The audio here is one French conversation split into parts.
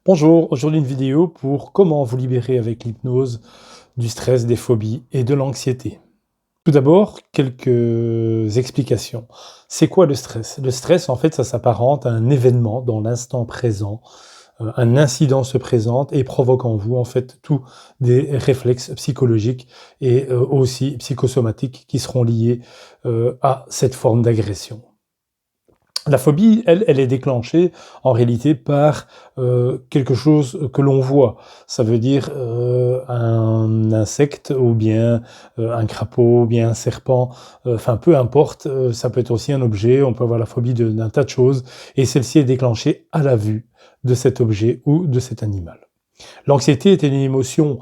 Bonjour, aujourd'hui une vidéo pour comment vous libérer avec l'hypnose du stress, des phobies et de l'anxiété. Tout d'abord, quelques explications. C'est quoi le stress? Le stress, en fait, ça s'apparente à un événement dans l'instant présent. Un incident se présente et provoque en vous, en fait, tous des réflexes psychologiques et aussi psychosomatiques qui seront liés à cette forme d'agression. La phobie, elle est déclenchée en réalité par quelque chose que l'on voit. Ça veut dire un insecte ou bien un crapaud ou bien un serpent, enfin peu importe, ça peut être aussi un objet, on peut avoir la phobie d'un tas de choses et celle-ci est déclenchée à la vue de cet objet ou de cet animal. L'anxiété est une émotion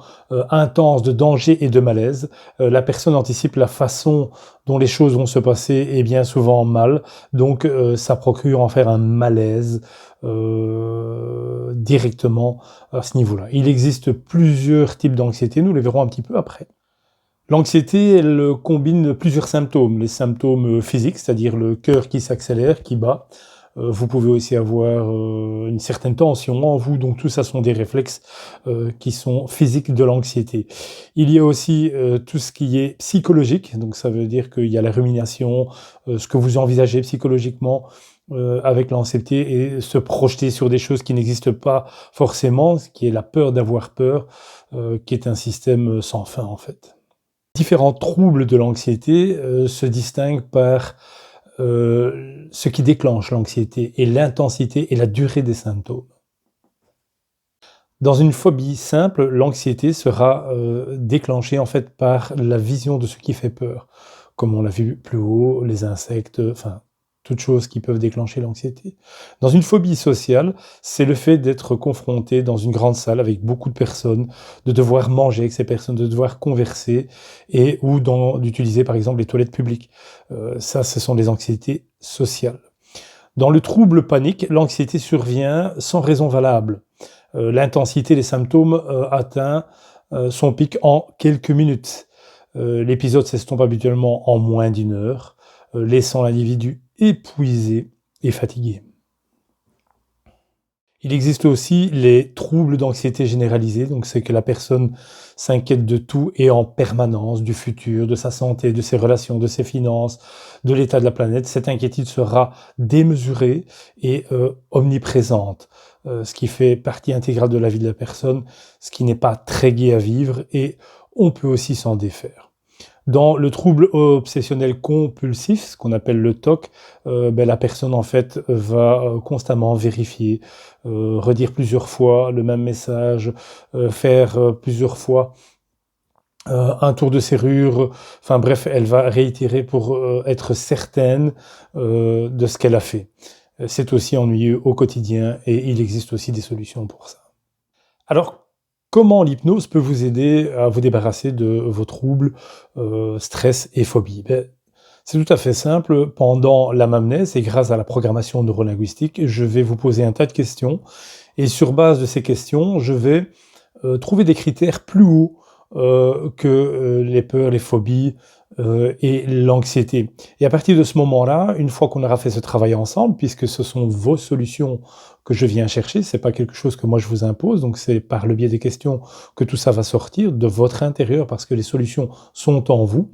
intense de danger et de malaise. La personne anticipe la façon dont les choses vont se passer et bien souvent mal, donc ça procure en faire un malaise directement à ce niveau-là. Il existe plusieurs types d'anxiété, nous les verrons un petit peu après. L'anxiété, elle combine plusieurs symptômes. Les symptômes physiques, c'est-à-dire le cœur qui s'accélère, qui bat. Vous pouvez aussi avoir une certaine tension en vous, donc tout ça sont des réflexes qui sont physiques de l'anxiété. Il y a aussi tout ce qui est psychologique, donc ça veut dire qu'il y a la rumination, ce que vous envisagez psychologiquement avec l'anxiété et se projeter sur des choses qui n'existent pas forcément, ce qui est la peur d'avoir peur, qui est un système sans fin en fait. Différents troubles de l'anxiété se distinguent par ce qui déclenche l'anxiété et l'intensité et la durée des symptômes. Dans une phobie simple, l'anxiété sera déclenchée en fait par la vision de ce qui fait peur, comme on l'a vu plus haut, les insectes, enfin toutes choses qui peuvent déclencher l'anxiété. Dans une phobie sociale, c'est le fait d'être confronté dans une grande salle avec beaucoup de personnes, de devoir manger avec ces personnes, de devoir converser et ou d'utiliser par exemple les toilettes publiques. Ça, ce sont des anxiétés sociales. Dans le trouble panique, l'anxiété survient sans raison valable. L'intensité des symptômes atteint son pic en quelques minutes. L'épisode s'estompe habituellement en moins d'une heure, laissant l'individu épuisé et fatigué. Il existe aussi les troubles d'anxiété généralisée, donc c'est que la personne s'inquiète de tout et en permanence, du futur, de sa santé, de ses relations, de ses finances, de l'état de la planète. Cette inquiétude sera démesurée et omniprésente, ce qui fait partie intégrale de la vie de la personne, ce qui n'est pas très gai à vivre et on peut aussi s'en défaire. Dans le trouble obsessionnel compulsif, ce qu'on appelle le TOC, la personne en fait va constamment vérifier, redire plusieurs fois le même message, faire plusieurs fois un tour de serrure, enfin bref, elle va réitérer pour être certaine de ce qu'elle a fait. C'est aussi ennuyeux au quotidien et il existe aussi des solutions pour ça. Alors, comment l'hypnose peut vous aider à vous débarrasser de vos troubles, stress et phobie? C'est tout à fait simple. Pendant l'anamnèse et grâce à la programmation neurolinguistique, je vais vous poser un tas de questions et sur base de ces questions, je vais trouver des critères plus hauts que les peurs, les phobies et l'anxiété. Et à partir de ce moment-là, une fois qu'on aura fait ce travail ensemble, puisque ce sont vos solutions que je viens chercher, c'est pas quelque chose que moi je vous impose, donc c'est par le biais des questions que tout ça va sortir de votre intérieur, parce que les solutions sont en vous.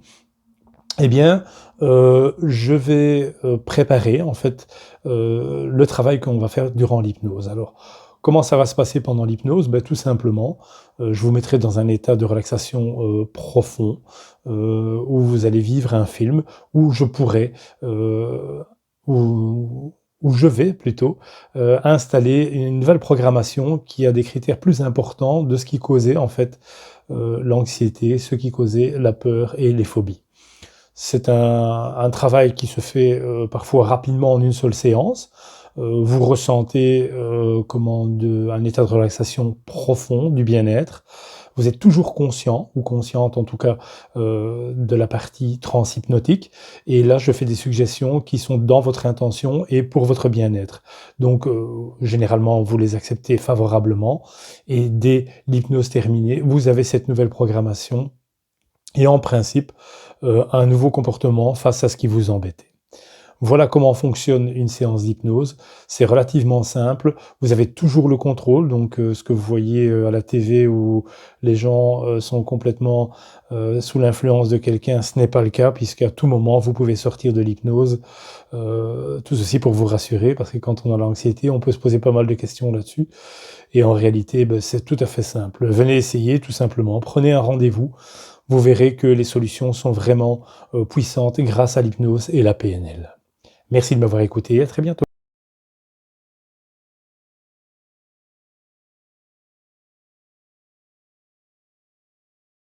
Eh bien, je vais préparer en fait le travail qu'on va faire durant l'hypnose. Alors, comment ça va se passer pendant l'hypnose? Tout simplement, je vous mettrai dans un état de relaxation profond, où vous allez vivre un film, où je pourrai, où, où je vais plutôt, installer une nouvelle programmation qui a des critères plus importants de ce qui causait en fait l'anxiété, ce qui causait la peur et les phobies. C'est un travail qui se fait parfois rapidement en une seule séance. Vous ressentez un état de relaxation profond, du bien-être. Vous êtes toujours conscient, ou consciente en tout cas, de la partie transhypnotique. Et là, je fais des suggestions qui sont dans votre intention et pour votre bien-être. Donc, généralement, vous les acceptez favorablement. Et dès l'hypnose terminée, vous avez cette nouvelle programmation et en principe, un nouveau comportement face à ce qui vous embêtait. Voilà comment fonctionne une séance d'hypnose. C'est relativement simple. Vous avez toujours le contrôle, donc ce que vous voyez à la TV où les gens sont complètement sous l'influence de quelqu'un, ce n'est pas le cas, puisqu'à tout moment, vous pouvez sortir de l'hypnose. Tout ceci pour vous rassurer, parce que quand on a l'anxiété, on peut se poser pas mal de questions là-dessus. Et en réalité, c'est tout à fait simple. Venez essayer, tout simplement. Prenez un rendez-vous. Vous verrez que les solutions sont vraiment puissantes grâce à l'hypnose et la PNL. Merci de m'avoir écouté, à très bientôt.